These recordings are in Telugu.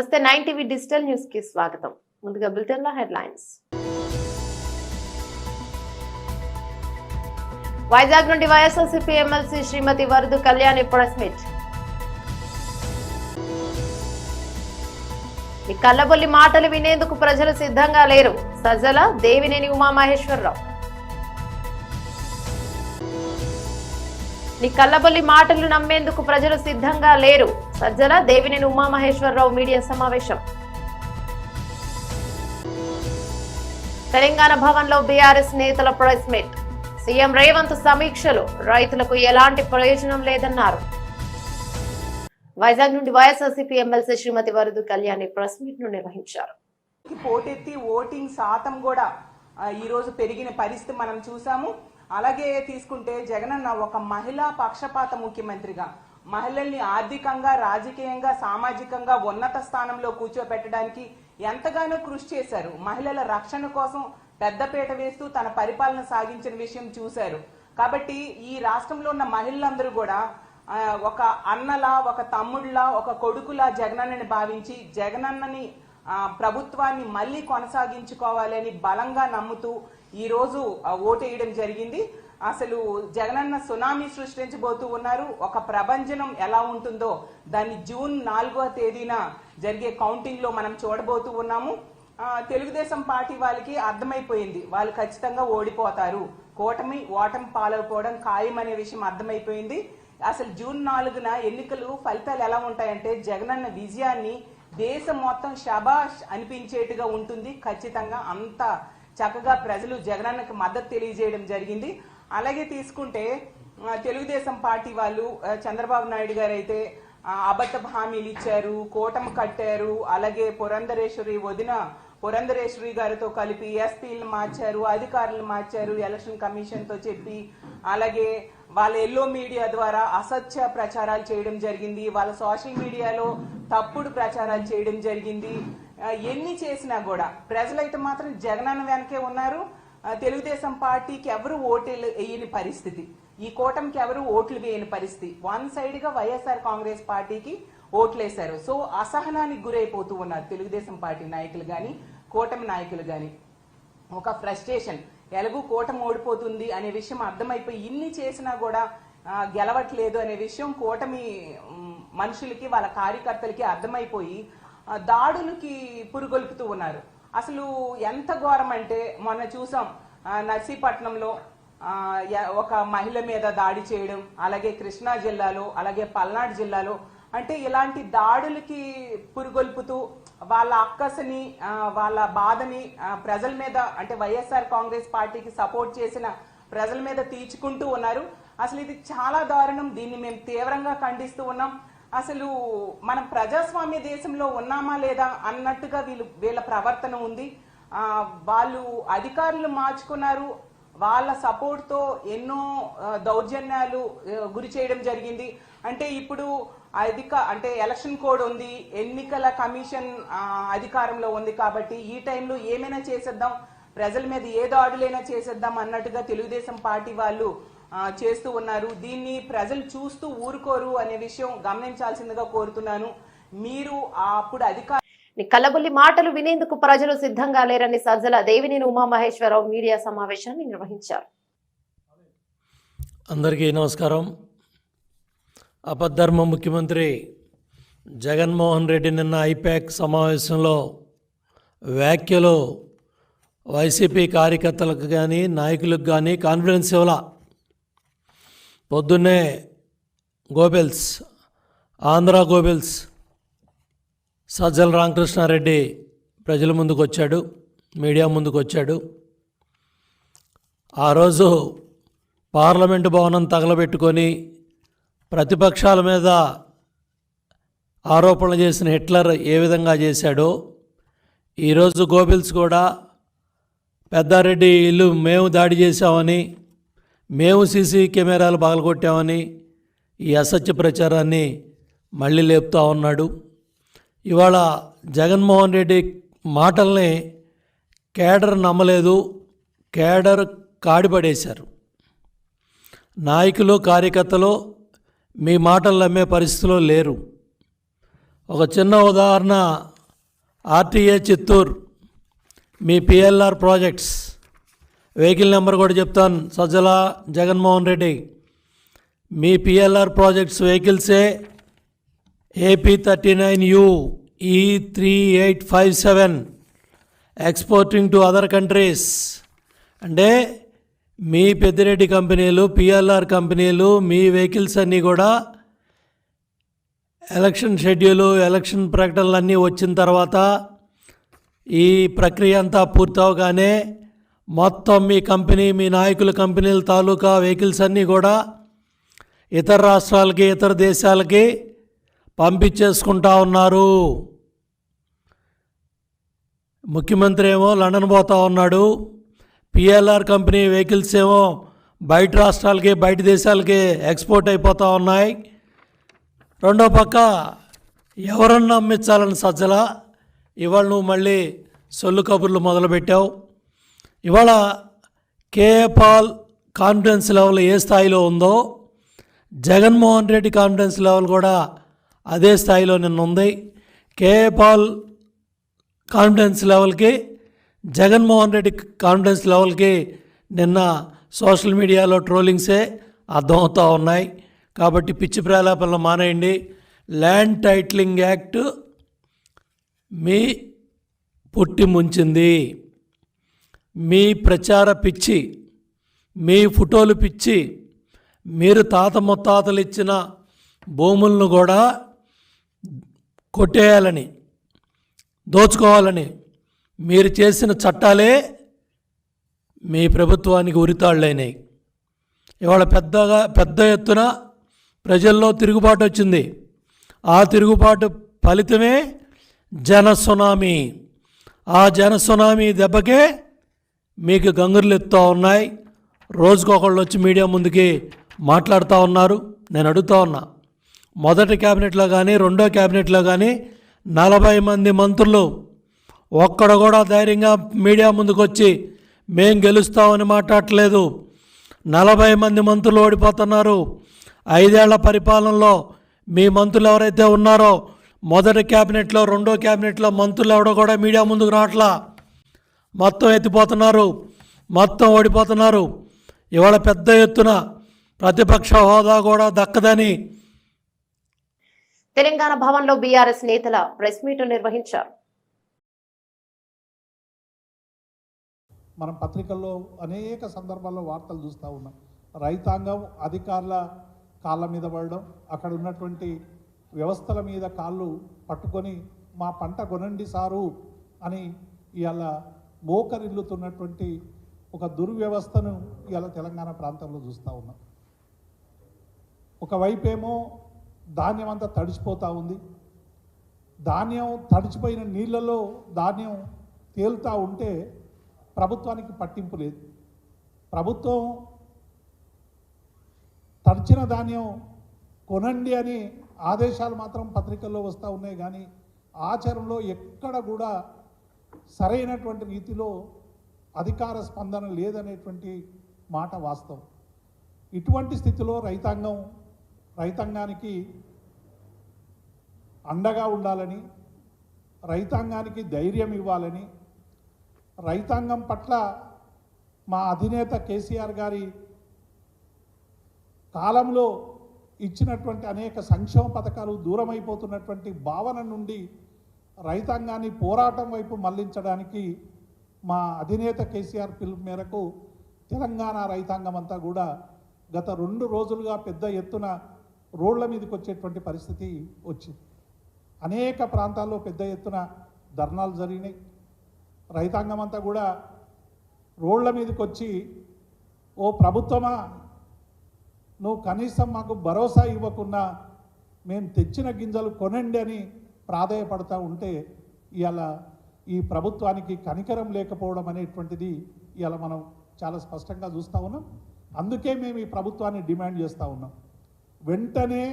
నమస్తే 9 టీవీ డిజిటల్ న్యూస్ కి స్వాగతం. ముందుగా బులెటిన్ లో హెడ్లైన్స్. వైజాగ్ నుండి వైఎస్ఆర్సీపీ ఎమ్మెల్సీ శ్రీమతి వరదు కళ్యాణి ప్రెస్ మీట్. మీ కళ్ళబొల్లి మాటలు వినేందుకు ప్రజలు సిద్ధంగా లేరు. సజ్జల దేవినేని ఉమామహేశ్వరరావు. నీ కళ్ళబొల్లి మాటలు నమ్మేందుకు ప్రజలు సిద్ధంగా లేరు. సజ్జల దేవినేని ఉమామహేశ్వరరావు మీడియా సమావేశం. తెలంగాణ భవన్ లో బీఆర్ఎస్ నేతల ప్రెస్ మీట్. సీఎం రేవంత్ సమీక్షలు రైతులకు ఎలాంటి ప్రయోజనం లేదన్నారు. వైజాగ్ నుండి వైఎస్ఆర్సీపీ ఎమ్మెల్సీ శ్రీమతి వరదు కళ్యాణి ప్రెస్ మీట్ ను నిర్వహించారు. పోటెత్తి ఓటింగ్ శాతం కూడా ఈ రోజు పెరిగిన పరిస్థితి మనం చూసాము. అలాగే తీసుకుంటే జగనన్న ఒక మహిళా పక్షపాత ముఖ్యమంత్రిగా మహిళల్ని ఆర్థికంగా, రాజకీయంగా, సామాజికంగా ఉన్నత స్థానంలో కూర్చోపెట్టడానికి ఎంతగానో కృషి చేశారు. మహిళల రక్షణ కోసం పెద్దపీట వేస్తూ తన పరిపాలన సాగించిన విషయం చూశారు. కాబట్టి ఈ రాష్ట్రంలో ఉన్న మహిళలందరూ కూడా ఒక అన్నలా, ఒక తమ్ముళ్లా, ఒక కొడుకులా జగనన్నని భావించి జగనన్నని ప్రభుత్వాన్ని మళ్ళీ కొనసాగించుకోవాలని బలంగా నమ్ముతూ ఈ రోజు ఓటేయడం జరిగింది. అసలు జగనన్న సునామీ సృష్టించబోతూ ఉన్నారు. ఒక ప్రభంజనం ఎలా ఉంటుందో దాన్ని జూన్ 4వ తేదీన జరిగే కౌంటింగ్ లో మనం చూడబోతూ ఉన్నాము. తెలుగుదేశం పార్టీ వాళ్ళకి అర్థమైపోయింది, వాళ్ళు ఖచ్చితంగా ఓడిపోతారు, ఓటమి పాలైపోవడం ఖాయం అనే విషయం అర్థమైపోయింది. అసలు జూన్ 4న ఎన్నికలు ఫలితాలు ఎలా ఉంటాయంటే జగనన్న విజయాన్ని దేశం మొత్తం శబాష్ అనిపించేట్టుగా ఉంటుంది. ఖచ్చితంగా అంత చక్కగా ప్రజలు జగనన్నకు మద్దతు తెలియజేయడం జరిగింది. అలాగే తీసుకుంటే తెలుగుదేశం పార్టీ వాళ్ళు చంద్రబాబు నాయుడు గారు అయితే అబద్ధ హామీలు ఇచ్చారు, కూటమి కట్టారు. అలాగే వదిన పురంధరేశ్వరి గారితో కలిపి ఎస్పీలను మార్చారు, అధికారులను మార్చారు ఎలక్షన్ కమిషన్ తో చెప్పి. అలాగే వాళ్ళ ఎల్లో మీడియా ద్వారా అసత్య ప్రచారాలు చేయడం జరిగింది. వాళ్ళ సోషల్ మీడియాలో తప్పుడు ప్రచారాలు చేయడం జరిగింది. ఎన్ని చేసినా కూడా ప్రజలైతే మాత్రం జగనన్న వెనకే ఉన్నారు. తెలుగుదేశం పార్టీకి ఎవరు ఓట్లు వేయని పరిస్థితి, ఈ కూటమికి ఎవరు ఓట్లు వేయని పరిస్థితి. వన్ సైడ్ గా వైఎస్ఆర్ కాంగ్రెస్ పార్టీకి ఓట్లేశారు. సో అసహనానికి గురైపోతూ ఉన్నారు తెలుగుదేశం పార్టీ నాయకులు గాని, కూటమి నాయకులు గాని. ఒక ఫ్రస్ట్రేషన్, ఎలాగూ కూటమి ఓడిపోతుంది అనే విషయం అర్థమైపోయి ఇన్ని చేసినా కూడా గెలవట్లేదు అనే విషయం కూటమి మనుషులకి, వాళ్ళ కార్యకర్తలకి అర్థమైపోయి దాడులకి పురుగొల్పుతూ ఉన్నారు. అసలు ఎంత ఘోరం అంటే మొన్న చూసాం నర్సీపట్నంలో ఒక మహిళ మీద దాడి చేయడం, అలాగే కృష్ణా జిల్లాలో, అలాగే పల్నాడు జిల్లాలో. అంటే ఇలాంటి దాడులకి పురుగొల్పుతూ వాళ్ళ అక్కసని, వాళ్ళ బాధని ప్రజల మీద, అంటే వైఎస్ఆర్ కాంగ్రెస్ పార్టీకి సపోర్ట్ చేసిన ప్రజల మీద తీర్చుకుంటూ ఉన్నారు. అసలు ఇది చాలా దారుణం. దీన్ని మేము తీవ్రంగా ఖండిస్తూ ఉన్నాం. అసలు మనం ప్రజాస్వామ్య దేశంలో ఉన్నామా లేదా అన్నట్టుగా వీళ్ళ ప్రవర్తన ఉంది. వాళ్ళు అధికారులు మార్చుకున్నారు, వాళ్ళ సపోర్ట్ తో ఎన్నో దౌర్జన్యాలు గురి చేయడం జరిగింది. అంటే ఇప్పుడు అంటే ఎలక్షన్ కోడ్ ఉంది, ఎన్నికల కమిషన్ అధికారంలో ఉంది. కాబట్టి ఈ టైంలో ఏమైనా చేసేద్దాం, ప్రజల మీద ఏ దాడులైనా చేసేద్దాం అన్నట్టుగా తెలుగుదేశం పార్టీ వాళ్ళు చేస్తూ ఉన్నారు. దీన్ని ప్రజలు చూస్తూ ఊరుకోరు అనే విషయం గమనించాల్సిందిగా కోరుతున్నాను. మీరు అప్పుడు కళ్ళబొల్లి మాటలు వినేందుకు ప్రజలు సిద్ధంగా లేరని సజ్జల దేవినేని ఉమామహేశ్వరరావు మీడియా సమావేశాన్ని నిర్వహించారు. అందరికీ నమస్కారం. అపద్ధర్మ ముఖ్యమంత్రి జగన్మోహన్ రెడ్డి నిన్న ఐపాక్ సమావేశంలో వ్యాఖ్యలు వైసీపీ కార్యకర్తలకు కానీ, నాయకులకు కానీ కాన్ఫిడెన్స్ ఇవ్వాల. పొద్దున్నే గోబెల్స్, ఆంధ్ర గోబెల్స్ సజ్జల రామకృష్ణారెడ్డి ప్రజల ముందుకు వచ్చాడు, మీడియా ముందుకు వచ్చాడు. ఆ రోజు పార్లమెంటు భవనం తగలబెట్టుకొని ప్రతిపక్షాల మీద ఆరోపణలు చేసిన హిట్లర్ ఏ విధంగా చేశాడో ఈరోజు గోబెల్స్ కూడా పెద్దారెడ్డి ఇల్లు మేము దాడి చేశామని, మేము సీసీ కెమెరాలు పగలగొట్టామని ఈ అసత్య ప్రచారాన్ని మళ్ళీ లేపుతూ ఉన్నాడు. ఇవాళ జగన్మోహన్ రెడ్డి మాటల్ని కేడర్ నమ్మలేదు, కేడర్ కాడిపడేశారు. నాయకులు, కార్యకర్తలు మీ మాటలు నమ్మే పరిస్థితిలో లేరు. ఒక చిన్న ఉదాహరణ, ఆర్టీఏ చిత్తూరు, మీ పిఎల్ఆర్ ప్రాజెక్ట్స్, వెహికల్ నెంబర్ కూడా చెప్తాను, సజ్జల జగన్మోహన్ రెడ్డి. మీ పిఎల్ఆర్ ప్రాజెక్ట్స్ వెహికల్సే AP39U E3857 exporting to other countries. అంటే మీ పెద్దిరెడ్డి కంపెనీలు, పిఎల్ఆర్ కంపెనీలు, మీ వెహికల్స్ అన్నీ కూడా ఎలక్షన్ షెడ్యూలు, ఎలక్షన్ ప్రకటనలు అన్నీ వచ్చిన తర్వాత ఈ ప్రక్రియ అంతా పూర్తవగానే మొత్తం మీ కంపెనీ, మీ నాయకుల కంపెనీల తాలూకా వెహికల్స్ అన్నీ కూడా ఇతర రాష్ట్రాలకి, ఇతర దేశాలకి పంపించేసుకుంటా ఉన్నారు. ముఖ్యమంత్రి ఏమో లండన్ పోతా ఉన్నాడు, పిఎల్ఆర్ కంపెనీ వెహికల్స్ ఏమో బయట రాష్ట్రాలకి, బయట దేశాలకి ఎక్స్పోర్ట్ అయిపోతూ ఉన్నాయి. రెండో పక్క ఎవరన్నా అమ్మించాలని సజ్జల, ఇవాళ నువ్వు మళ్ళీ సొల్లు కబుర్లు మొదలుపెట్టావు. ఇవాళ కేఏ పాల్ కాన్ఫిడెన్స్ లెవెల్ ఏ స్థాయిలో ఉందో జగన్మోహన్ రెడ్డి కాన్ఫిడెన్స్ లెవెల్ కూడా అదే స్థాయిలో నిన్న ఉంది. కేఏ పాల్ కాన్ఫిడెన్స్ లెవెల్కి, జగన్మోహన్ రెడ్డి కాన్ఫిడెన్స్ లెవెల్కి నిన్న సోషల్ మీడియాలో ట్రోలింగ్సే అర్థమవుతూ ఉన్నాయి. కాబట్టి పిచ్చి ప్రేలాపనలు మానేయండి. ల్యాండ్ టైటిలింగ్ యాక్ట్ మీ పుట్టి ముంచింది. మీ ప్రచార పిచ్చి, మీ ఫోటోలు పిచ్చి, మీరు తాత ముత్తాతలు ఇచ్చిన భూములను కూడా కొట్టేయాలని, దోచుకోవాలని మీరు చేసిన చట్టాలే మీ ప్రభుత్వానికి ఉరితాళ్ళైనాయి. ఇవాళ పెద్ద ఎత్తున ప్రజల్లో తిరుగుబాటు వచ్చింది. ఆ తిరుగుబాటు ఫలితమే జన సునామీ. ఆ జన సునామీ దెబ్బకే మీకు గంగుర్లు ఎత్తుతూ ఉన్నాయి. రోజుకొకళ్ళు వచ్చి మీడియా ముందుకి మాట్లాడుతూ ఉన్నారు. నేను అడుగుతూ ఉన్నా, మొదటి క్యాబినెట్లో కానీ, రెండో క్యాబినెట్లో కానీ 40 మంది మంత్రులు ఒక్కడ కూడా ధైర్యంగా మీడియా ముందుకు వచ్చి మేం గెలుస్తామని మాట్లాడట్లేదు. 40 మంది మంత్రులు ఓడిపోతున్నారు. 5 ఏళ్ల పరిపాలనలో మీ మంత్రులు ఎవరైతే ఉన్నారో మొదటి క్యాబినెట్లో, రెండో క్యాబినెట్లో మంత్రులు ఎవడో కూడా మీడియా ముందుకు రావట్లా. మొత్తం ఎత్తిపోతున్నారు, మొత్తం ఓడిపోతున్నారు. ఇవాళ పెద్ద ఎత్తున ప్రతిపక్ష హోదా కూడా దక్కదని తెలంగాణ భవన్లో బీఆర్ఎస్ నేతల ప్రెస్ మీట్ నిర్వహించారు. మనం పత్రికల్లో అనేక సందర్భాల్లో వార్తలు చూస్తూ ఉన్నాం. రైతాంగం అధికారుల కాళ్ళ మీద పడడం, అక్కడ ఉన్నటువంటి వ్యవస్థల మీద కాళ్ళు పట్టుకొని మా పంట కొనండి సారు అని ఇవాళ మోకరిల్లుతున్నటువంటి ఒక దుర్వ్యవస్థను ఇవాళ తెలంగాణ ప్రాంతంలో చూస్తూ ఉన్నాం. ఒకవైపేమో ధాన్యం అంతా తడిచిపోతూ ఉంది. ధాన్యం తడిచిపోయిన నీళ్ళలో ధాన్యం తేలుతూ ఉంటే ప్రభుత్వానికి పట్టింపు లేదు. ప్రభుత్వం తడిచిన ధాన్యం కొనండి అని ఆదేశాలు మాత్రం పత్రికల్లో వస్తూ ఉన్నాయి, కానీ ఆచరణలో ఎక్కడ కూడా సరైనటువంటి రీతిలో అధికార స్పందన లేదనేటువంటి మాట వాస్తవం. ఇటువంటి స్థితిలో రైతాంగానికి అండగా ఉండాలని, రైతాంగానికి ధైర్యం ఇవ్వాలని, రైతాంగం పట్ల మా అధినేత కేసీఆర్ గారి కాలంలో ఇచ్చినటువంటి అనేక సంక్షేమ పథకాలు దూరమైపోతున్నటువంటి భావన నుండి రైతాంగాన్ని పోరాటం వైపు మళ్లించడానికి మా అధినేత కేసీఆర్ పిలుపు మేరకు తెలంగాణ రైతాంగం అంతా కూడా గత 2 రోజులుగా పెద్ద ఎత్తున రోడ్ల మీదకి వచ్చేటువంటి పరిస్థితి వచ్చింది. అనేక ప్రాంతాల్లో పెద్ద ఎత్తున ధర్నాలు జరిగినాయి. రైతాంగం అంతా కూడా రోడ్ల మీదకి వచ్చి, ఓ ప్రభుత్వమా, నువ్వు కనీసం మాకు భరోసా ఇవ్వకుండా మేము తెచ్చిన గింజలు కొనండి అని ప్రాధేయపడతా ఉంటే ఇవాళ ఈ ప్రభుత్వానికి కనికరం లేకపోవడం అనేటువంటిది ఇవాళ మనం చాలా స్పష్టంగా చూస్తూ ఉన్నాం. అందుకే మేము ఈ ప్రభుత్వాన్ని డిమాండ్ చేస్తూ ఉన్నాం, వెంటనే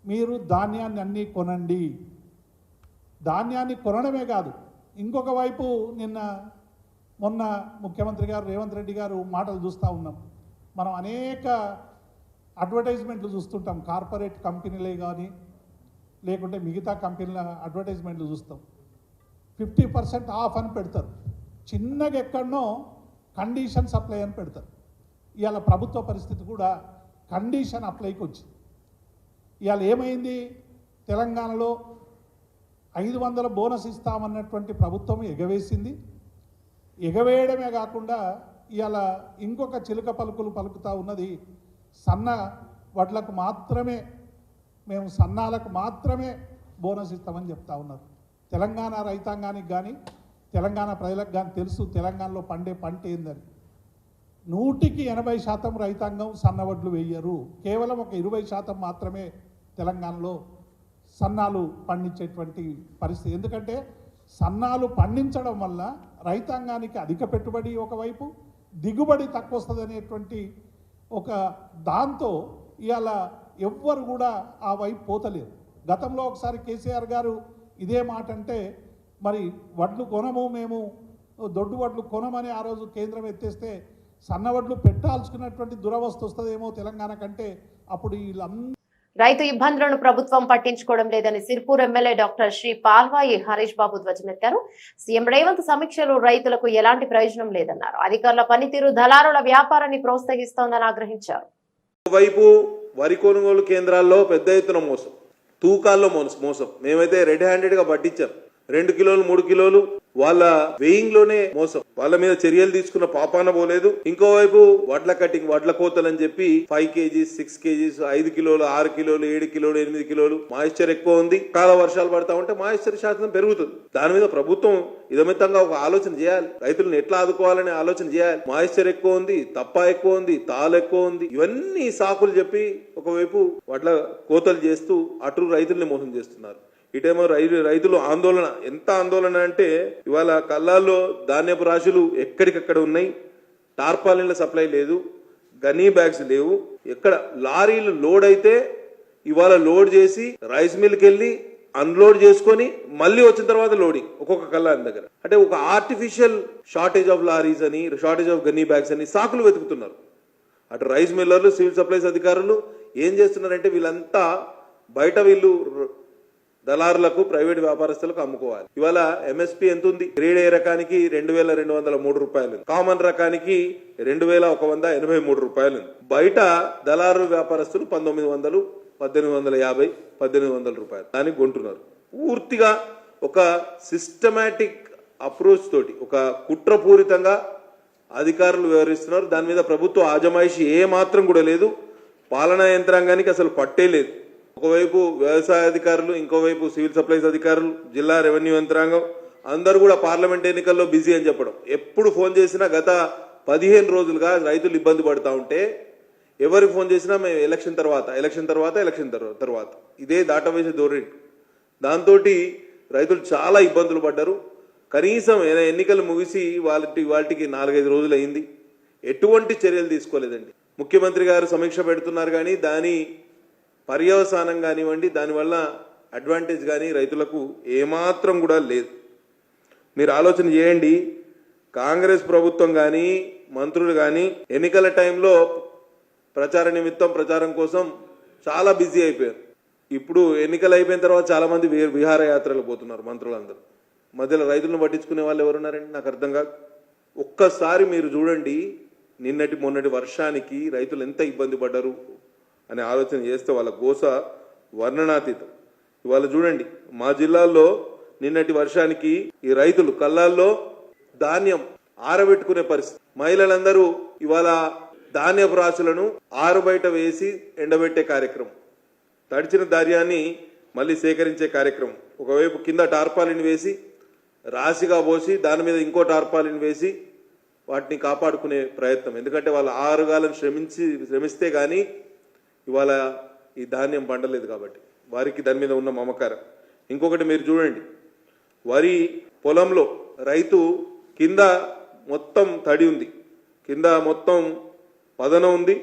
మీరు ధాన్యాన్ని అన్నీ కొనండి. ధాన్యాన్ని కొనడమే కాదు, ఇంకొక వైపు మొన్న ముఖ్యమంత్రి గారు రేవంత్ రెడ్డి గారు మాటలు చూస్తూ ఉన్నాం. మనం అనేక అడ్వర్టైజ్మెంట్లు చూస్తుంటాం. కార్పొరేట్ కంపెనీలే కానీ, లేకుంటే మిగతా కంపెనీల అడ్వర్టైజ్మెంట్లు చూస్తాం 50% ఆఫ్ అని పెడతారు. చిన్నగా ఎక్కడనో కండిషన్ అప్లై అని పెడతారు. ఇవాళ ప్రభుత్వ పరిస్థితి కూడా కండిషన్ అప్లైకి వచ్చింది. ఇవాళ ఏమైంది, తెలంగాణలో 500 బోనస్ ఇస్తామన్నటువంటి ప్రభుత్వం ఎగవేసింది. ఎగవేయడమే కాకుండా ఇవాళ ఇంకొక చిలుక పలుకులు పలుకుతూ ఉన్నది, సన్న వడ్లకు మాత్రమే, మేము సన్నాలకు మాత్రమే బోనస్ ఇస్తామని చెప్తా ఉన్నారు. తెలంగాణ రైతాంగానికి కానీ తెలంగాణ ప్రజలకు కానీ తెలుసు తెలంగాణలో పండే పంట ఏందని. 100% రైతాంగం సన్నవడ్లు వేయరు, కేవలం ఒక 20% మాత్రమే తెలంగాణలో సన్నాలు పండించేటువంటి పరిస్థితి. ఎందుకంటే సన్నాలు పండించడం వల్ల రైతాంగానికి అధిక పెట్టుబడి ఒకవైపు, దిగుబడి తక్కువ వస్తుంది అనేటువంటి ఒక దాంతో ఇవాళ ఎవ్వరు కూడా ఆ వైపు పోతలేరు. గతంలో ఒకసారి కేసీఆర్ గారు ఇదే మాట అంటే మరి వడ్లు కొనము, మేము దొడ్డు వడ్లు కొనమని ఆ రోజు కేంద్రం ఎత్తేస్తే సన్నవడ్లు పెట్టాల్సుకున్నటువంటి దురవస్థ వస్తుందేమో తెలంగాణ కంటే. అప్పుడు వీళ్ళందరూ రైతు ఇబ్బందులను ప్రభుత్వం పట్టించుకోవడం లేదని సిర్పూర్ ఎమ్మెల్యే డాక్టర్ శ్రీ పాల్వాయి హరీష్ బాబు ధ్వజమెత్తారు. సీఎం రేవంత్ సమీక్షలు రైతులకు ఎలాంటి ప్రయోజనం లేదన్నారు. అధికారుల పనితీరు దళారుల వ్యాపారాన్ని ప్రోత్సహిస్తోందని ఆగ్రహించారు. వైపు వరి కొనుగోలు కేంద్రాల్లో పెద్ద ఎత్తున మోసం, తూకాల్లో మోసం. మేమైతే రెడ్ హ్యాండెడ్ గా పట్టించాం. 2 కిలోలు 3 కిలోలు వాళ్ళ వెయింగ్ లోనే మోసం. వాళ్ళ మీద చర్యలు తీసుకున్న పాపాన పోలేదు. ఇంకోవైపు వడ్ల కటింగ్, వడ్ల కోతలు అని చెప్పి 5 kgs 6 kgs 5 కిలోలు 6 కిలోలు 7 కిలోలు 8 కిలోలు మాయిశ్చర్ ఎక్కువ ఉంది. కాల వర్షాలు పడతా ఉంటే మాయిశ్చర్ శాతం పెరుగుతుంది. దాని మీద ప్రభుత్వం ఇదమితంగా ఒక ఆలోచన చేయాలి. రైతులను ఎట్లా ఆదుకోవాలనే ఆలోచన చేయాలి. మాయిశ్చర్ ఎక్కువ ఉంది, తప్ప ఎక్కువ ఉంది, తాలు ఎక్కువ ఉంది, ఇవన్నీ సాకులు చెప్పి ఒకవైపు వడ్ల కోతలు చేస్తూ అటు రైతుల్ని మోసం చేస్తున్నారు. ఇటేమో రైతులు ఆందోళన, ఎంత ఆందోళన అంటే ఇవాళ కల్లాల్లో ధాన్యపు రాశులు ఎక్కడికక్కడ ఉన్నాయి. టార్పాలిన్ల సప్లై లేదు, గనీ బ్యాగ్స్ లేవు. ఎక్కడ లారీలు లోడ్ అయితే ఇవాళ లోడ్ చేసి రైస్ మిల్కి వెళ్ళి అన్లోడ్ చేసుకొని మళ్ళీ వచ్చిన తర్వాత లోడింగ్ ఒక్కొక్క కల్లాని దగ్గర. అంటే ఒక ఆర్టిఫిషియల్ షార్టేజ్ ఆఫ్ లారీస్ అని, షార్టేజ్ ఆఫ్ గనీ బ్యాగ్స్ అని సాకులు వెతుకుతున్నారు. అటు రైస్ మిల్లర్లు, సివిల్ సప్లైస్ అధికారులు ఏం చేస్తున్నారంటే వీళ్ళంతా బయట వీళ్ళు దళారులకు, ప్రైవేట్ వ్యాపారస్తులకు అమ్ముకోవాలి. ఇవాళ ఎంఎస్పీ ఎంత ఉంది? గ్రేడ్ ఏ రకానికి 2203 రూపాయలు, కామన్ రకానికి 2183 రూపాయలు. బయట దళారు వ్యాపారస్తులు 1900, 1850, 1800 రూపాయలు దానికి కొంటున్నారు. పూర్తిగా ఒక సిస్టమాటిక్ అప్రోచ్ తోటి, ఒక కుట్రపూరితంగా అధికారులు వ్యవహరిస్తున్నారు. దాని మీద ప్రభుత్వ ఆజమాయిషి ఏ మాత్రం కూడా లేదు. పాలనా యంత్రాంగానికి అసలు పట్టే లేదు. ఒకవైపు వ్యవసాయ అధికారులు, ఇంకోవైపు సివిల్ సప్లైస్ అధికారులు, జిల్లా రెవెన్యూ యంత్రాంగం అందరూ కూడా పార్లమెంట్ ఎన్నికల్లో బిజీ అని చెప్పడం. ఎప్పుడు ఫోన్ చేసినా గత 15 రోజులుగా రైతులు ఇబ్బంది పడతా ఉంటే ఎవరికి ఫోన్ చేసినా మేము ఎలక్షన్ తర్వాత ఇదే దాటవేసే ధోరణి. దాంతో రైతులు చాలా ఇబ్బందులు పడ్డారు. కనీసం ఎన్నికలు ముగిసి వాటికి 4-5 రోజులు అయింది. ఎటువంటి చర్యలు తీసుకోలేదండి. ముఖ్యమంత్రి గారు సమీక్ష పెడుతున్నారు కానీ దాని పర్యవసానం కానివ్వండి, దానివల్ల అడ్వాంటేజ్ కానీ రైతులకు ఏమాత్రం కూడా లేదు. మీరు ఆలోచన చేయండి. కాంగ్రెస్ ప్రభుత్వం కానీ మంత్రులు కానీ ఎన్నికల టైంలో ప్రచార నిమిత్తం, ప్రచారం కోసం చాలా బిజీ అయిపోయారు. ఇప్పుడు ఎన్నికలు అయిపోయిన తర్వాత చాలా మంది విహారయాత్రలు పోతున్నారు మంత్రులందరూ. మధ్యలో రైతులను పట్టించుకునే వాళ్ళు ఎవరున్నారండి? నాకు అర్థం కాదు. ఒక్కసారి మీరు చూడండి, నిన్నటి మొన్నటి వర్షానికి రైతులు ఎంత ఇబ్బంది పడ్డారు అనే ఆలోచన చేస్తే వాళ్ళ గోస వర్ణనాతీతం. ఇవాళ చూడండి, మా జిల్లాల్లో నిన్నటి వర్షానికి ఈ రైతులు కల్లాల్లో ధాన్యం ఆరబెట్టుకునే పరిస్థితి. మహిళలందరూ ఇవాళ ధాన్యపు రాశులను ఆరుబయట వేసి ఎండబెట్టే కార్యక్రమం, తడిచిన ధాన్యాన్ని మళ్ళీ సేకరించే కార్యక్రమం. ఒకవైపు కింద టార్పాలిన్ వేసి రాశిగా పోసి దాని మీద ఇంకో టార్పాలిన్ వేసి వాటిని కాపాడుకునే ప్రయత్నం. ఎందుకంటే వాళ్ళు 6 కాలం శ్రమిస్తే కానీ ఇవాళ ఈ ధాన్యం పండలేదు కాబట్టి వారికి దాని మీద ఉన్న మమకారం. ఇంకొకటి మీరు చూడండి, వరి పొలంలో రైతు కింద మొత్తం తడి ఉంది, కింద మొత్తం పదన ఉంది,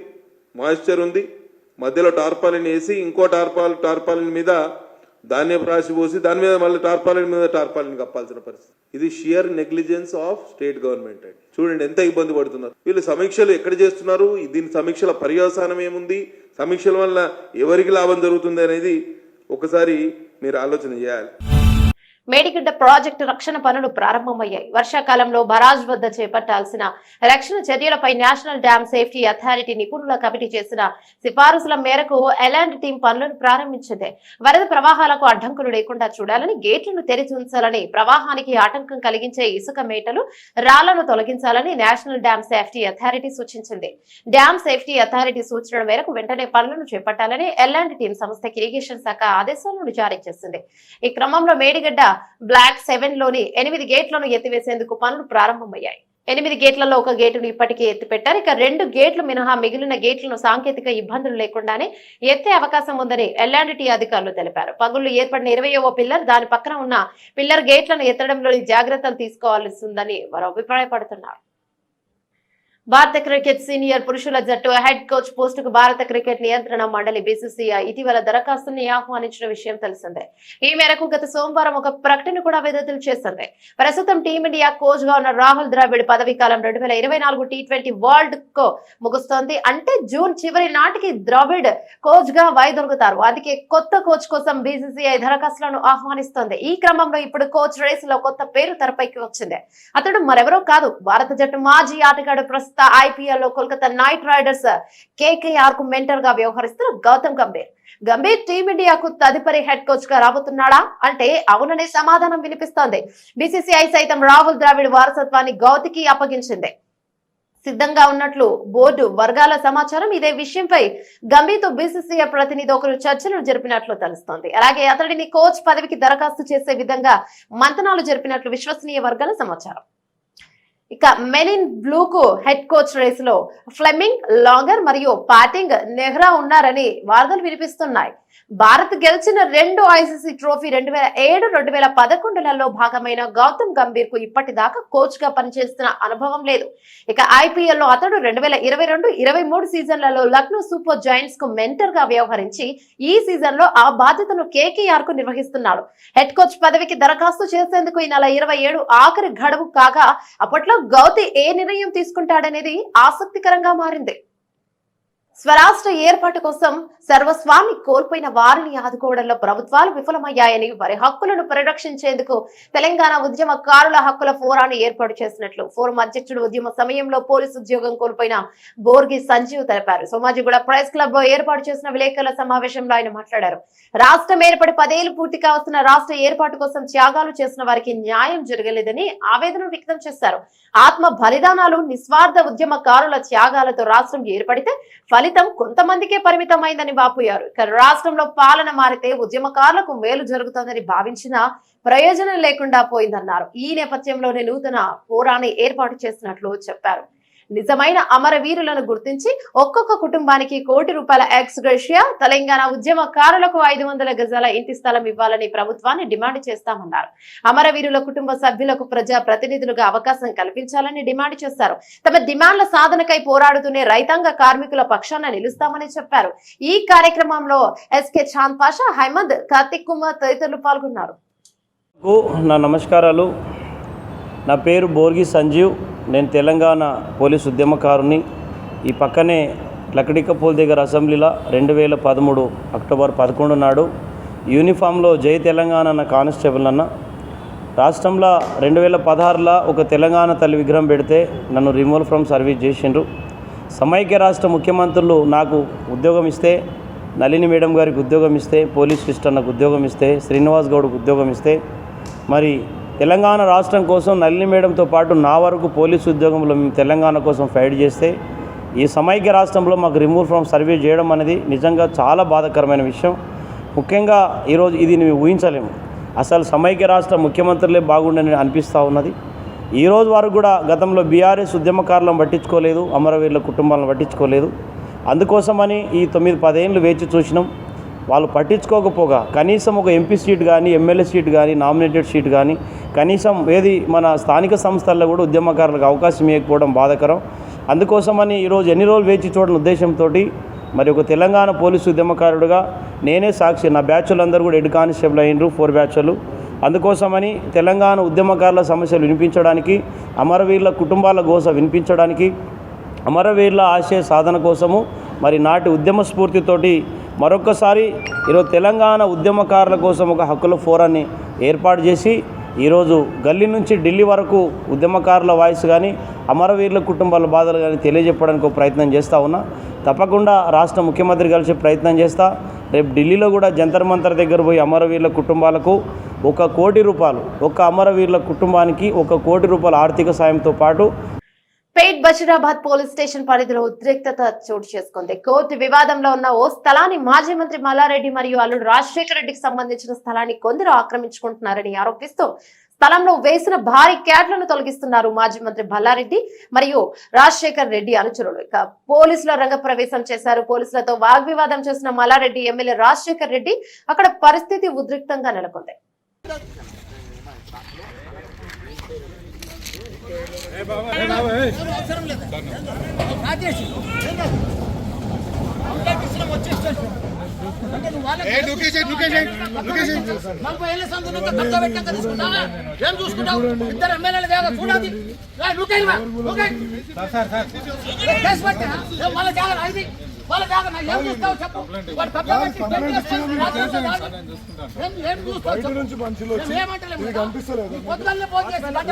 మాయిశ్చర్ ఉంది, మధ్యలో టార్పాలిన్ వేసి ఇంకో టార్పాలిన్ మీద ధాన్యపు రాశి పోసి దాని మీద మళ్ళీ టార్పాలిన్ కప్పాల్సిన పరిస్థితి. ఇది shear negligence of state government అండి. చూడండి ఎంత ఇబ్బంది పడుతున్నారు వీళ్ళు. సమీక్షలు ఎక్కడ చేస్తున్నారు? దీని సమీక్షల పర్యవసానం ఏముంది? సమీక్షల వల్ల ఎవరికి లాభం జరుగుతుంది అనేది ఒకసారి మీరు ఆలోచన చేయాలి. మేడిగడ్డ ప్రాజెక్టు రక్షణ పనులు ప్రారంభమయ్యాయి. వర్షాకాలంలో బరాజ్ వద్ద చేపట్టాల్సిన రక్షణ చర్యలపై నేషనల్ డ్యామ్ సేఫ్టీ అథారిటీ నిపుణుల కమిటీ చేసిన సిఫారసుల మేరకు ఎలాంటి టీం పనులను ప్రారంభించింది. వరద ప్రవాహాలకు అడ్డంకులు లేకుండా చూడాలని, గేట్లను తెరిచి ఉంచాలని, ప్రవాహానికి ఆటంకం కలిగించే ఇసుక మేటలు, రాళ్లను తొలగించాలని నేషనల్ డ్యామ్ సేఫ్టీ అథారిటీ సూచించింది. డ్యామ్ సేఫ్టీ అథారిటీ సూచనల మేరకు వెంటనే పనులను చేపట్టాలని ఎలాంటి టీం సంస్థకి ఇరిగేషన్ శాఖ ఆదేశాలను జారీ చేసింది. ఈ క్రమంలో మేడిగడ్డ బ్లాక్ 7 లోని 8 గేట్లను ఎత్తివేసేందుకు పనులు ప్రారంభమయ్యాయి. 8 గేట్లలో ఒక గేటును ఇప్పటికే ఎత్తిపెట్టారు. ఇక 2 గేట్లు మినహా మిగిలిన గేట్లను సాంకేతిక ఇబ్బందులు లేకుండానే ఎత్తే అవకాశం ఉందని ఎల్ఎండ్టీ అధికారులు తెలిపారు. పగుళ్లు ఏర్పడిన 20వ పిల్లర్, దాని పక్కన ఉన్న పిల్లర్ గేట్లను ఎత్తడంలోని జాగ్రత్తలు తీసుకోవాల్సి ఉందని వారు అభిప్రాయపడుతున్నారు. భారత క్రికెట్ సీనియర్ పురుషుల జట్టు హెడ్ కోచ్ పోస్టుకు భారత క్రికెట్ నియంత్రణ మండలి బీసీసీఐ ఇటీవల దరఖాస్తుని ఆహ్వానించిన విషయం తెలిసిందే. ఈ మేరకు గత సోమవారం ఒక ప్రకటన కూడా విడుదల చేసింది. ప్రస్తుతం టీమిండియా కోచ్ గా ఉన్న రాహుల్ ద్రావిడ్ పదవీ కాలం 2024 T20 వరల్డ్ కు ముగుస్తోంది. అంటే జూన్ చివరి నాటికి ద్రావిడ్ కోచ్ గా వైదొలుగుతారు. అందుకే కొత్త కోచ్ కోసం బీసీసీఐ దరఖాస్తులను ఆహ్వానిస్తోంది. ఈ క్రమంలో ఇప్పుడు కోచ్ రేస్ లో కొత్త పేరు తెరపైకి వచ్చింది. అతడు మరెవరో కాదు, భారత జట్టు మాజీ ఆటగాడు, ప్రస్తుత ఐపీఎల్ లో కోల్కతా నైట్ రైడర్స్ కేకేఆర్ కు మెంటర్ గా వ్యవహరిస్తున్న గౌతమ్ గంభీర్. గంభీర్ టీమిండియాకు తదుపరి హెడ్ కోచ్ గా రాబోతున్నాడా అంటే అవుననే సమాధానం వినిపిస్తోంది. బీసీసీఐ సైతం రాహుల్ ద్రావిడ్ వారసత్వాన్ని గౌతికి అప్పగించింది. సిద్ధంగా ఉన్నట్లు బోర్డు వర్గాల సమాచారం. ఇదే విషయంపై గంభీర్తో బీసీసీఐ ప్రతినిధి ఒకరు చర్చలు జరిపినట్లు తెలుస్తోంది. అలాగే అతడిని కోచ్ పదవికి దరఖాస్తు చేసే విధంగా మంతనాలు జరిపినట్లు విశ్వసనీయ వర్గాల సమాచారం. ఇక మెన్ ఇన్ బ్లూ కు హెడ్ కోచ్ రేస్ లో ఫ్లెమింగ్, లాంగర్ మరియు పాటింగ్ నెహ్రా ఉన్నారని వార్తలు వినిపిస్తున్నాయి. భారత్ గెలిచిన 2 ఐసీసీ ట్రోఫీ 2007, 2011లలో భాగమైన గౌతమ్ గంభీర్ కు ఇప్పటిదాకా కోచ్ గా పనిచేస్తున్న అనుభవం లేదు. ఇక ఐపీఎల్ లో అతడు 2022, 23 సీజన్లలో లక్నో సూపర్ జైంట్స్ కు మెంటర్ గా వ్యవహరించి ఈ సీజన్ లో ఆ బాధ్యతను కేకేఆర్ కు నిర్వహిస్తున్నాడు. హెడ్ కోచ్ పదవికి దరఖాస్తు చేసేందుకు ఈ నెల 27 ఆఖరి గడువు కాగా అప్పట్లో గౌతి ఏ నిర్ణయం తీసుకుంటాడనేది ఆసక్తికరంగా మారింది. స్వరాష్ట్ర ఏర్పాటు కోసం సర్వస్వాన్ని కోల్పోయిన వారిని ఆదుకోవడంలో ప్రభుత్వాలు విఫలమయ్యాయని, వారి హక్కులను పరిరక్షించేందుకు తెలంగాణ ఉద్యమకారుల హక్కుల ఫోరాన్ని ఏర్పాటు చేసినట్లు ఫోరం అధ్యక్షుడు ఉద్యమ సమయంలో పోలీసు ఉద్యోగం కోల్పోయిన బోర్గి సంజీవ్ తెలిపారు. సోమాజిగూడ ప్రెస్ క్లబ్ లో ఏర్పాటు చేసిన విలేకరుల సమావేశంలో ఆయన మాట్లాడారు. రాష్ట్రం ఏర్పడి 10 ఏళ్లు పూర్తి కావస్తున్న రాష్ట్ర ఏర్పాటు కోసం త్యాగాలు చేసిన వారికి న్యాయం జరగలేదని ఆవేదన వ్యక్తం చేశారు. ఆత్మ బలిదానాలు, నిస్వార్థ ఉద్యమకారుల త్యాగాలతో రాష్ట్రం ఏర్పడితే ఫలితం కొంతమందికే పరిమితమైందని వాపోయారు. ఇక రాష్ట్రంలో పాలన మారితే ఉద్యమకారులకు మేలు జరుగుతుందని భావించినా ప్రయోజనం లేకుండా పోయిందన్నారు. ఈ నేపథ్యంలోనే నూతన ఫోరాన్ని ఏర్పాటు చేసినట్లు చెప్పారు. నిజమైన అమరవీరులను గుర్తించి ఒక్కొక్క కుటుంబానికి ₹1 ఎక్స్ గ్రేషియా, తెలంగాణ ఉద్యమకారులకు 500 గజాల ఇంటి స్థలం ఇవ్వాలని ప్రభుత్వాన్ని డిమాండ్ చేస్తామన్నారు. అమరవీరుల కుటుంబ సభ్యులకు ప్రజా ప్రతినిధులుగా అవకాశం కల్పించాలని డిమాండ్ చేశారు. తమ డిమాండ్ల సాధనకై పోరాడుతూనే రైతాంగ కార్మికుల పక్షాన నిలుస్తామని చెప్పారు. ఈ కార్యక్రమంలో ఎస్కే చాంద్ పాషా, హైమద్, కార్తిక్ కుమార్ తదితరులు పాల్గొన్నారు. నా నమస్కారాలు. నా పేరు బోర్గి సంజీవ్. నేను తెలంగాణ పోలీసు ఉద్యమకారుని. ఈ పక్కనే లకడికపోల్ దగ్గర అసెంబ్లీలో 2013 అక్టోబర్ 11 నాడు యూనిఫామ్లో జై తెలంగాణ అన్న కానిస్టేబుల్ అన్న. రాష్ట్రంలో 2016లో ఒక తెలంగాణ తల్లి విగ్రహం పెడితే నన్ను రిమూవల్ ఫ్రమ్ సర్వీస్ చేసిండ్రు. సమైక్య రాష్ట్ర ముఖ్యమంత్రులు నాకు ఉద్యోగం ఇస్తే, నళిని మేడం గారికి ఉద్యోగం ఇస్తే, పోలీస్ కృష్ణన్నకు ఉద్యోగం ఇస్తే, శ్రీనివాస్ గౌడ్కు ఉద్యోగం ఇస్తే, మరి తెలంగాణ రాష్ట్రం కోసం నళిని మేడంతో పాటు నా వరకు పోలీసు ఉద్యోగంలో మేము తెలంగాణ కోసం ఫైట్ చేస్తే ఈ సమైక్య రాష్ట్రంలో మాకు రిమూవ్ ఫ్రమ్ సర్వీస్ చేయడం అనేది నిజంగా చాలా బాధాకరమైన విషయం. ముఖ్యంగా ఈరోజు ఇది మేము ఊహించలేము. అసలు సమైక్య రాష్ట్ర ముఖ్యమంత్రులే బాగుండని అనిపిస్తూ ఉన్నది. ఈరోజు వరకు కూడా గతంలో బీఆర్ఎస్ ఉద్యమకారులను పట్టించుకోలేదు, అమరవీరుల కుటుంబాలను పట్టించుకోలేదు. అందుకోసమని ఈ 9-10 ఏళ్ళు వేచి చూసినాం. వాళ్ళు పట్టించుకోకపోగా కనీసం ఒక ఎంపీ సీట్ కానీ, ఎమ్మెల్యే సీట్ కానీ, నామినేటెడ్ సీట్ కానీ, కనీసం ఏది మన స్థానిక సంస్థల్లో కూడా ఉద్యమకారులకు అవకాశం ఇవ్వకపోవడం బాధాకరం. అందుకోసమని ఈరోజు ఎన్ని రోజులు వేచి చూడని ఉద్దేశంతో మరి ఒక తెలంగాణ పోలీసు ఉద్యమకారుడుగా నేనే సాక్షి. నా బ్యాచ్లందరూ కూడా హెడ్ కానిస్టేబుల్ అయినరు, 4 బ్యాచ్లు. అందుకోసమని తెలంగాణ ఉద్యమకారుల సమస్యలు వినిపించడానికి, అమరవీరుల కుటుంబాల గోస వినిపించడానికి, అమరవీరుల ఆశయ సాధన కోసము మరి నాటి ఉద్యమ స్ఫూర్తితోటి మరొకసారి ఈరోజు తెలంగాణ ఉద్యమకారుల కోసం ఒక హక్కుల ఫోరాన్ని ఏర్పాటు చేసి ఈరోజు గల్లీ నుంచి ఢిల్లీ వరకు ఉద్యమకారుల వాయిస్ కానీ అమరవీరుల కుటుంబాల బాధలు కానీ తెలియజెప్పడానికి ఒక ప్రయత్నం చేస్తూ ఉన్నా. తప్పకుండా రాష్ట్ర ముఖ్యమంత్రి కలిసి ప్రయత్నం చేస్తా. రేపు ఢిల్లీలో కూడా జంతర్ మంతర్ దగ్గర పోయి అమరవీరుల కుటుంబాలకు 1 కోటి రూపాయలు, ఒక్క అమరవీరుల కుటుంబానికి 1 కోటి రూపాయల ఆర్థిక సాయంతో పాటు పేట్ బషీరాబాద్ పోలీస్ స్టేషన్ పరిధిలో ఉద్రిక్తత చోటు చేసుకుంది. కోర్టు వివాదంలో ఉన్న ఓ స్థలాన్ని మాజీ మంత్రి మల్లారెడ్డి మరియు అల్లుడు రాజశేఖర రెడ్డికి సంబంధించిన స్థలాన్ని కొందరు ఆక్రమించుకుంటున్నారని ఆరోపిస్తూ స్థలంలో వేసిన భారీ క్యాట్లను తొలగిస్తున్నారు మాజీ మంత్రి మల్లారెడ్డి మరియు రాజశేఖర్ రెడ్డి అనుచరులు. ఇక పోలీసుల రంగప్రవేశం చేశారు. పోలీసులతో వాగ్వివాదం చేసిన మల్లారెడ్డి ఎమ్మెల్యే రాజశేఖర్ రెడ్డి అక్కడ పరిస్థితి ఉద్రిక్తంగా నెలకొంది. ఏం చూసుకుంటావు? ఇద్దరు ఎమ్మెల్యేలు చూడాలి. వాళ్ళ జాగ్రత్త ఇది, వాళ్ళ జాగ్రత్త ఏం చూస్తావు చెప్పు. వాడు ఏం చూస్తావు? ఏమంటలేదు పొద్దున్నే ఫోన్ చేసి 100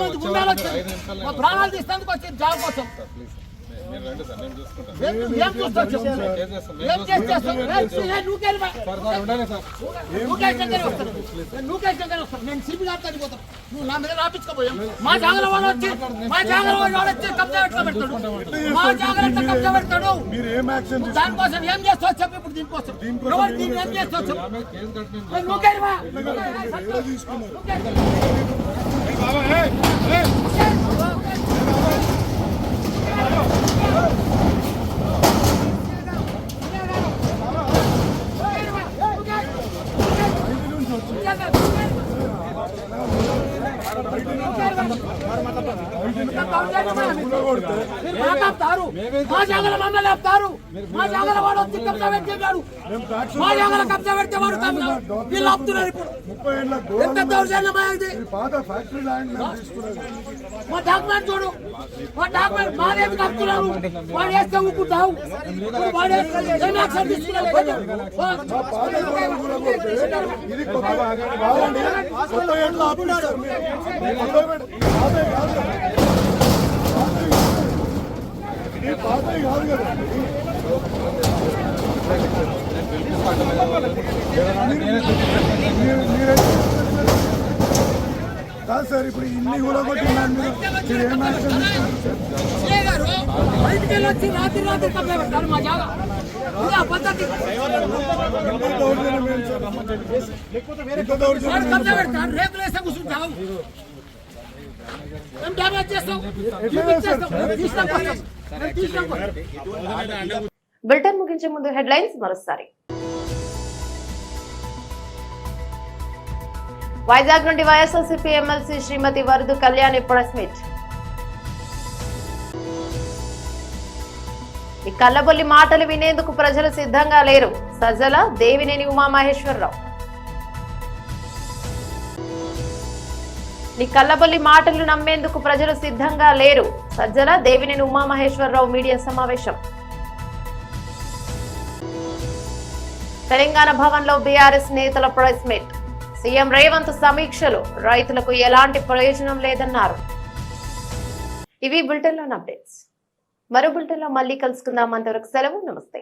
మంది గుండాలు వచ్చారు. ప్రాణాలు తీసేందుకు వచ్చి జాబ్ కోసం ఏం చూస్తావు చెప్పు. ఏం చేస్తావు? నేను సిపి గారితో పోతాను. నువ్వు నా మీద రాపించుకోపోయాం. మా జాగ్రత్త వాడు వచ్చి కబ్జా పెడతాడు. మా జాగ్రత్త కబ్జా పెడతాడు. దానికోసం ఏం చేస్తావు చెప్పు. ఇప్పుడు దీనికోసం దీన్ని ఏం చేస్తావు చెప్పు. మా జాగల మమ్మల్ని ఆపుతారు. మా జాగల వాడు వచ్చి కబ్జా పెట్టాడు. మా జాగల కబ్జా పెడితే వాడు వీళ్ళు ఆపుతున్నారు. ఇప్పుడు ఎంత దౌర్జన్యమా ఇది? మా డాక్యుమెంట్ చూడు. మా డాక్యుమెంట్ మాదేది కప్పుతున్నారు. వాడు వేస్తే ఊపుకుంటావు. వాడు ఏం యాక్షన్ తీసుకున్నారు? కాదు సార్, ఇప్పుడు ఇన్ని కూడా కొట్టినారు. వచ్చి రాత్రి కబ్జా పెడతారు. మా జాగా పద్ధతి కబ్జా పెడతారు. రేకులు వేస్తే కూర్చుంటావు. ఏం డ్యామేజ్ చేస్తావు? బులెటిన్ ముగించే ముందు హెడ్లైన్స్ మరోసారి. వైజాగ్ నుండి వైఎస్ఆర్సీపీ ఎమ్మెల్సీ శ్రీమతి వరదు కళ్యాణి ప్రెస్ మీట్. ఈ కల్లబొల్లి మాటలు వినేందుకు ప్రజలు సిద్ధంగా లేరు. సజ్జల దేవినేని ఉమామహేశ్వరరావు. నీ కల్లబొల్లి మాటలు నమ్మేందుకు ప్రజలు సిద్ధంగా లేరు. సజ్జల దేవినేని ఉమామహేశ్వరరావు మీడియా సమావేశం. తెలంగాణ భవన్ లో బీఆర్ఎస్ నేతల ప్రెస్ మీట్. సీఎం రేవంత్ సమీక్షలు. రైతులకు ఎలాంటి ప్రయోజనం లేదన్నారు. ఇవి బులెటిన్లోని అప్డేట్స్. మరో బులెటిన్లో మళ్ళీ కలుసుకుందాం. అంతవరకు సెలవు. నమస్తే.